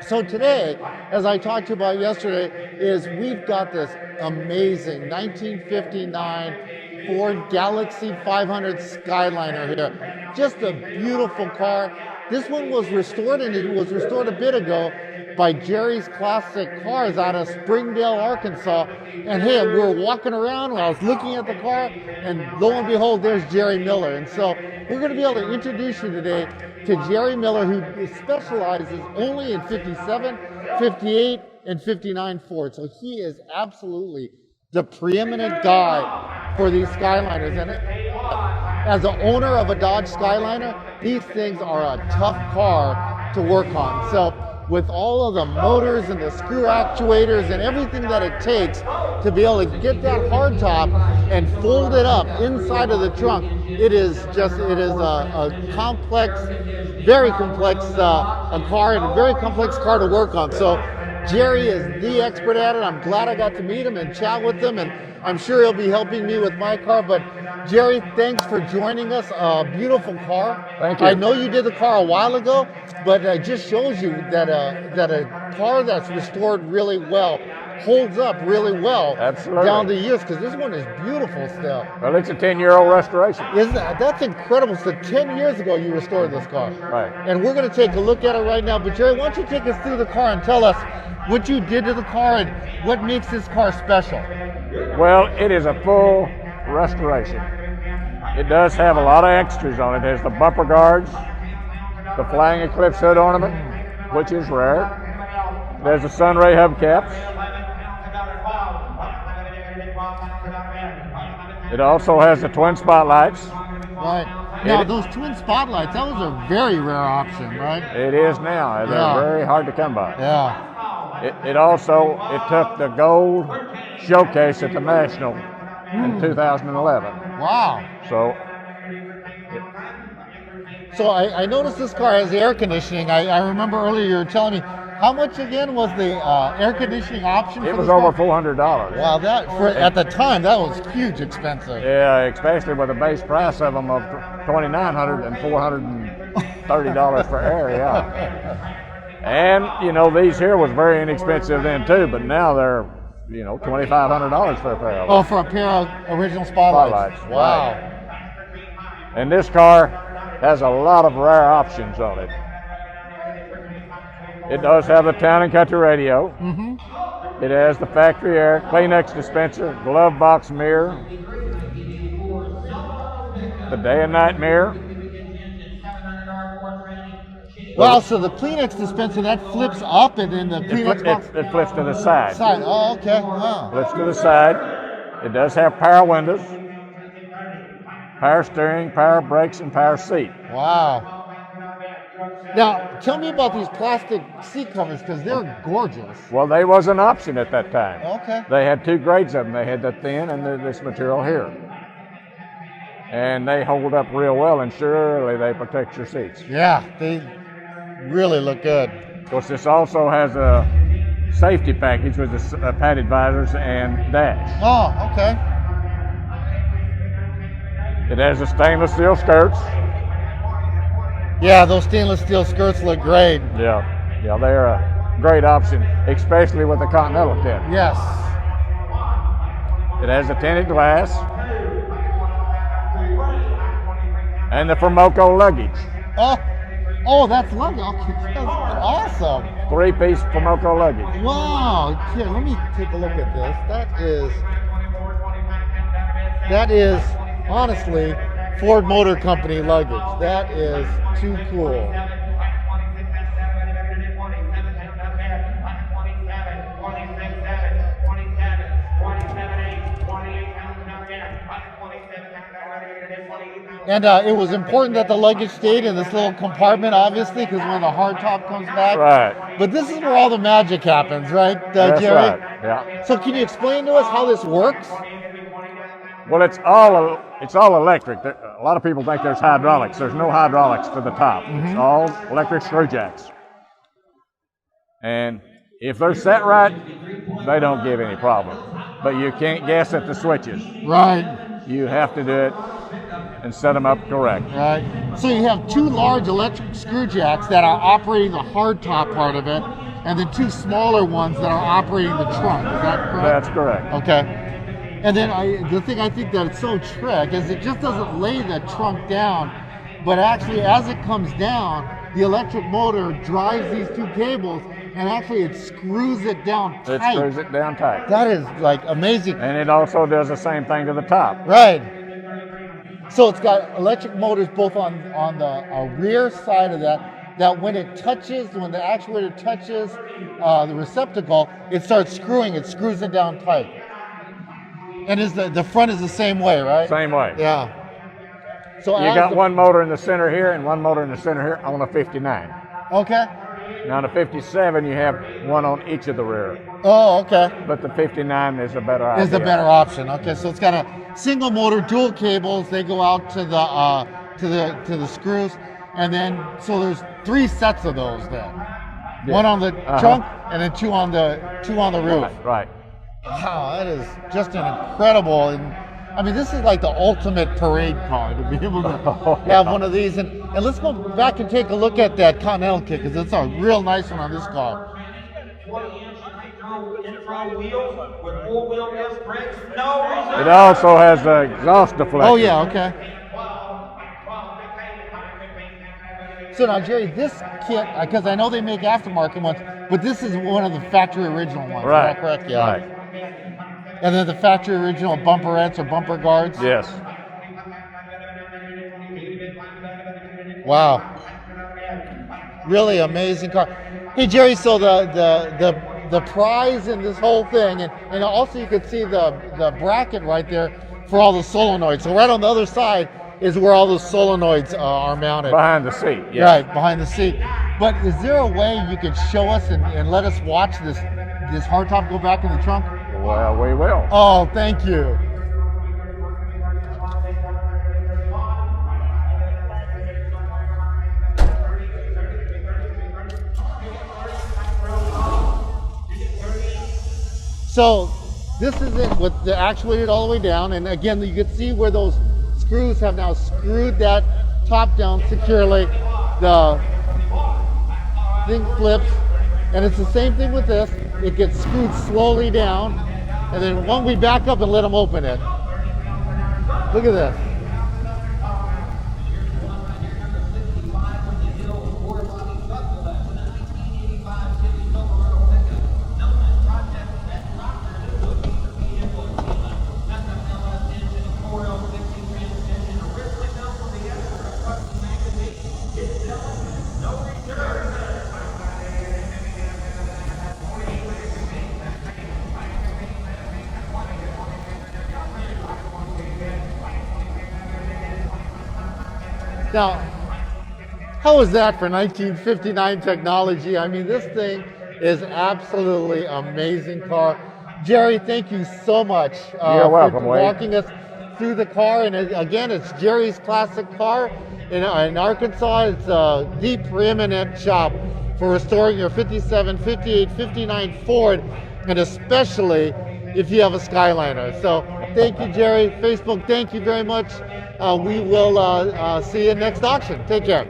So today, as I talked to you about yesterday, is we've got this amazing 1959 Ford Galaxie 500 Skyliner here. Just a beautiful car. This one was restored, and it was restored a bit ago by Jerry's Classic Cars out of Springdale, Arkansas. And hey, we were walking around and I was looking at the car, and lo and behold, there's Jerry Miller. And so we're going to be able to introduce you today to Jerry Miller, who specializes only in 57, 58, and 59 Ford. So he is absolutely the preeminent guy for these Skyliners. And as an owner of a Dodge Skyliner, these things are a tough car to work on. So with all of the motors and the screw actuators and everything that it takes to be able to get that hardtop and fold it up inside of the trunk, it is a complex, very complex car, and a very complex car to work on. So Jerry is the expert at it. I'm glad I got to meet him and chat with him, and I'm sure he'll be helping me with my car. But Jerry, thanks for joining us. A beautiful car. Thank you. I know you did the car a while ago, but it just shows you that a car that's restored really well holds up really well. Absolutely. Down the years, because this one is beautiful still. Well, it's a 10-year-old restoration. Isn't that's incredible? So 10 years ago you restored this car. Right. And we're going to take a look at it right now. But Jerry, why don't you take us through the car and tell us what you did to the car and what makes this car special? Well, it is a full restoration. It does have a lot of extras on it. There's the bumper guards, the flying eclipse hood ornament, which is rare. There's the sunray hubcaps. It also has the twin spotlights. Right. Now, those twin spotlights, that was a very rare option, right? It is now. They're very hard to come by. Yeah. It took the gold showcase at the National in 2011. Wow. So I noticed this car has air conditioning. I remember earlier you were telling me, how much again was the air conditioning option? It was over $400. Wow, at the time that was huge expensive. Yeah, especially with the base price of them of $2,900 and $430 for air. Yeah. And these here was very inexpensive then too, but now they're $2,500 for a pair of them. Oh, for a pair of original spotlights. Wow. Right. And this car has a lot of rare options on it. It does have the town and country radio. Mm-hmm. It has the factory air, Kleenex dispenser, glove box mirror, the day and night mirror. Wow, so the Kleenex dispenser, that flips up, and then the Kleenex box... It flips to the side. Oh, okay. Wow. Flips to the side. It does have power windows, power steering, power brakes, and power seat. Wow. Now, tell me about these plastic seat covers, because they're gorgeous. Well, they was an option at that time. Okay. They had two grades of them. They had the thin and this material here. And they hold up real well, and surely they protect your seats. Yeah, they really look good. Of course, this also has a safety package with the padded visors and dash. Oh, okay. It has the stainless steel skirts. Yeah, those stainless steel skirts look great. Yeah, they're a great option, especially with the Continental tint. Yes. It has the tinted glass and the Mecum luggage. Oh, that's luggage. Okay, that's awesome. 3-piece Mecum luggage. Wow. Here, let me take a look at this. That is honestly Ford Motor Company luggage. That is too cool. And it was important that the luggage stayed in this little compartment, obviously, because when the hardtop comes back. Right. But this is where all the magic happens, right, That's Jerry? right. Yeah. So can you explain to us how this works? Well, it's all electric. A lot of people think there's hydraulics. There's no hydraulics to the top. Mm-hmm. It's all electric screw jacks. And if they're set right, they don't give any problem. But you can't guess at the switches. Right. You have to do it and set them up correct. Right. So you have two large electric screw jacks that are operating the hardtop part of it, and then two smaller ones that are operating the trunk. Is that correct? That's correct. Okay. And then the thing I think that's so trick is it just doesn't lay the trunk down, but actually as it comes down, the electric motor drives these two cables and actually it screws it down tight. It screws it down tight. That is like amazing. And it also does the same thing to the top. Right. So it's got electric motors both on the rear side of that when it touches, when the actuator touches the receptacle, it starts screwing, it screws it down tight. And is the front is the same way, right? Same way. Yeah. So you got one motor in the center here and one motor in the center here on a 59. Okay. Now on a 57, you have one on each of the rear. Oh, okay. But the 59 is a better idea. Is the better option. Okay, so it's got a single motor, dual cables. They go out to the screws, and then so there's three sets of those then. Yeah. One on the trunk, and then two on the roof. Right. Wow, that is just an incredible. And I mean, this is like the ultimate parade car to be able to have one of these. And let's go back and take a look at that Continental kit because it's a real nice one on this car. 20-inch intro wheels with four-wheel disc brakes, no reserve. It also has the exhaust deflector. Oh yeah, okay. So now, Jerry, this kit, because I know they make aftermarket ones, but this is one of the factory original ones. Right. Is that correct? Yeah. Right. And then the factory original bumperettes or bumper guards? Yes. Wow. Really amazing car. Hey, Jerry, so the prize in this whole thing, and also you can see the bracket right there for all the solenoids. So right on the other side is where all the solenoids are mounted. Behind the seat, yes. Right, behind the seat. But is there a way you could show us and let us watch this hardtop go back in the trunk? Well, we will. Oh, thank you. So this is it with the actuated all the way down, and again you can see where those screws have now screwed that top down securely. The thing flips, and it's the same thing with this. It gets screwed slowly down, and then when we back up and let them open it. Look at this. Now, how was that for 1959 technology? I mean, this thing is absolutely amazing car. Jerry, thank you so much You're welcome, for Wade. walking us through the car. And again, it's Jerry's classic car in Arkansas. It's the preeminent shop for restoring your 57, 58, 59 Ford, and especially if you have a Skyliner. So thank you, Jerry. Facebook, thank you very much. We will see you next auction. Take care.